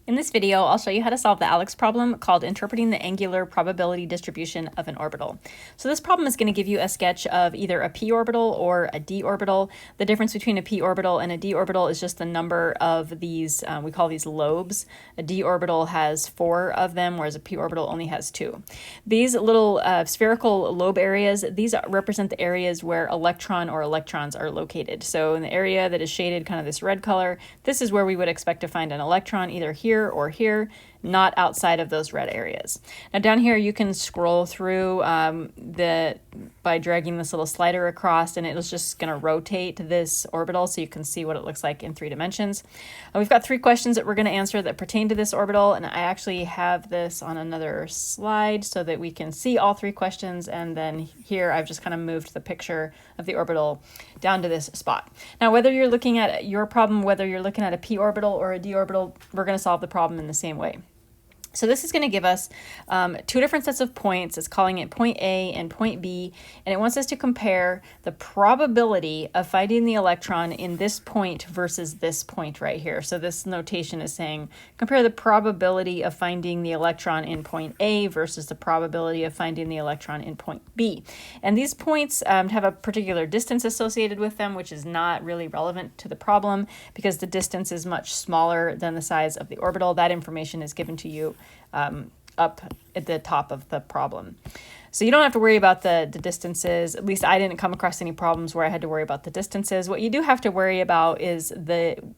In this video, I'll show you how to solve the ALEKS problem called Interpreting the Angular Probability Distribution of an Orbital. So this problem is going to give you a sketch of either a p orbital or a d orbital. The difference between a p orbital and a d orbital is just the number of these, we call these lobes. A d orbital has 4 of them, whereas a p orbital only has 2. These little spherical lobe areas, these represent the areas where electron or electrons are located. So in the area that is shaded kind of this red color, this is where we would expect to find an electron, either here or here, not outside of those red areas. Now down here you can scroll through by dragging this little slider across, and it's just going to rotate this orbital so you can see what it looks like in 3 dimensions. We've got 3 questions that we're going to answer that pertain to this orbital, and I actually have this on another slide so that we can see all 3 questions, and then here I've just kind of moved the picture of the orbital down to this spot. Now whether you're looking at your problem, whether you're looking at a p orbital or a d orbital, we're going to solve the problem in the same way. So this is going to give us 2 different sets of points. It's calling it point A and point B, and it wants us to compare the probability of finding the electron in this point versus this point right here. So this notation is saying compare the probability of finding the electron in point A versus the probability of finding the electron in point B. And these points have a particular distance associated with them, which is not really relevant to the problem because the distance is much smaller than the size of the orbital. That information is given to you up at the top of the problem. So you don't have to worry about the distances. At least I didn't come across any problems where I had to worry about the distances. What you do have to worry about is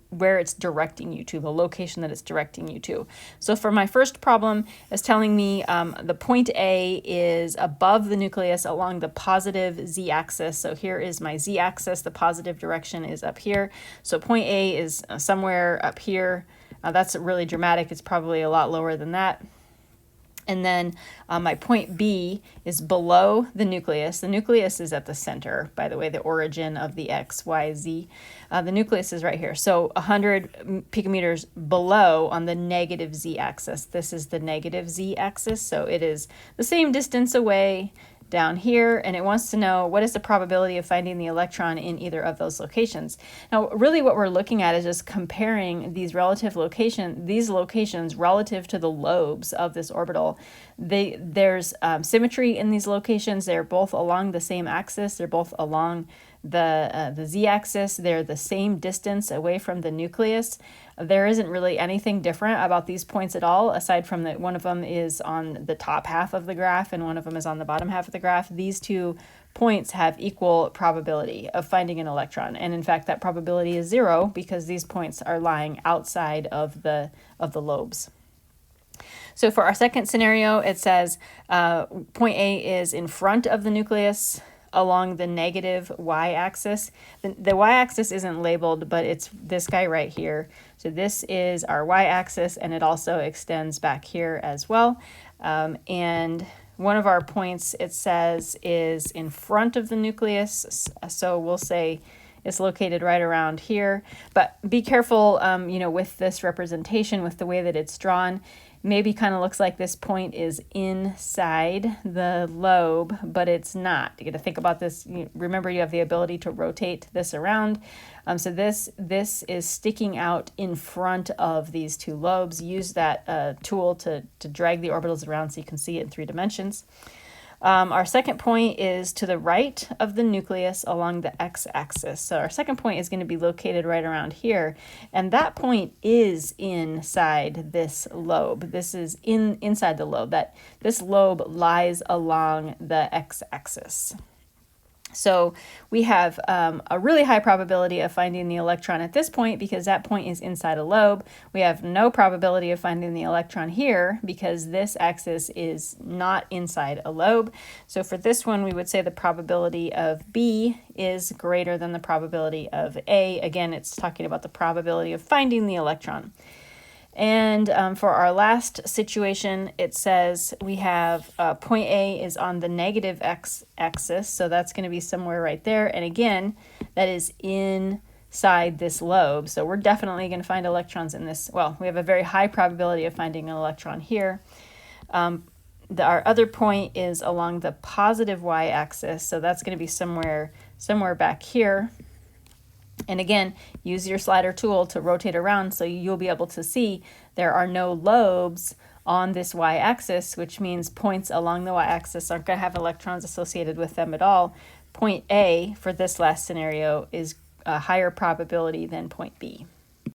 where it's directing you to, the location that it's directing you to. So for my first problem, it's telling me the point A is above the nucleus along the positive z-axis. So here is my z-axis. The positive direction is up here. So point A is somewhere up here. That's really dramatic. It's probably a lot lower than that. And then my point B is below the nucleus. The nucleus is at the center, by the way, the origin of the x, y, z. The nucleus is right here. So 100 picometers below on the negative z-axis. This is the negative z-axis, so it is the same distance away down here, and it wants to know what is the probability of finding the electron in either of those locations. Now really what we're looking at is just comparing these locations relative to the lobes of this orbital. There's symmetry in these locations. They're both along the same axis. They're both along the z-axis. They're the same distance away from the nucleus. There isn't really anything different about these points at all, aside from that one of them is on the top half of the graph and one of them is on the bottom half of the graph. These 2 points have equal probability of finding an electron, and in fact that probability is 0 because these points are lying outside of the lobes. So for our second scenario, it says point A is in front of the nucleus along the negative y-axis. The y-axis isn't labeled, but it's this guy right here. So this is our y-axis, and it also extends back here as well. And one of our points, it says, is in front of the nucleus. So we'll say it's located right around here. But be careful, with this representation, with the way that it's drawn. Maybe kind of looks like this point is inside the lobe, but it's not. You got to think about this. Remember, you have the ability to rotate this around. So this is sticking out in front of these 2 lobes. Use that tool to drag the orbitals around so you can see it in 3 dimensions. Our second point is to the right of the nucleus along the x-axis. So our second point is going to be located right around here, and that point is inside this lobe. This is inside the lobe. This lobe lies along the x-axis. So we have a really high probability of finding the electron at this point because that point is inside a lobe. We have no probability of finding the electron here because this axis is not inside a lobe. So for this one, we would say the probability of B is greater than the probability of A. Again, it's talking about the probability of finding the electron. And for our last situation, it says we have point A is on the negative x-axis, so that's going to be somewhere right there. And again, that is inside this lobe, so we're definitely going to find electrons in this. Well, we have a very high probability of finding an electron here. Our other point is along the positive y-axis, so that's going to be somewhere back here. And again, use your slider tool to rotate around so you'll be able to see there are no lobes on this y-axis, which means points along the y-axis aren't going to have electrons associated with them at all. Point A for this last scenario is a higher probability than point B.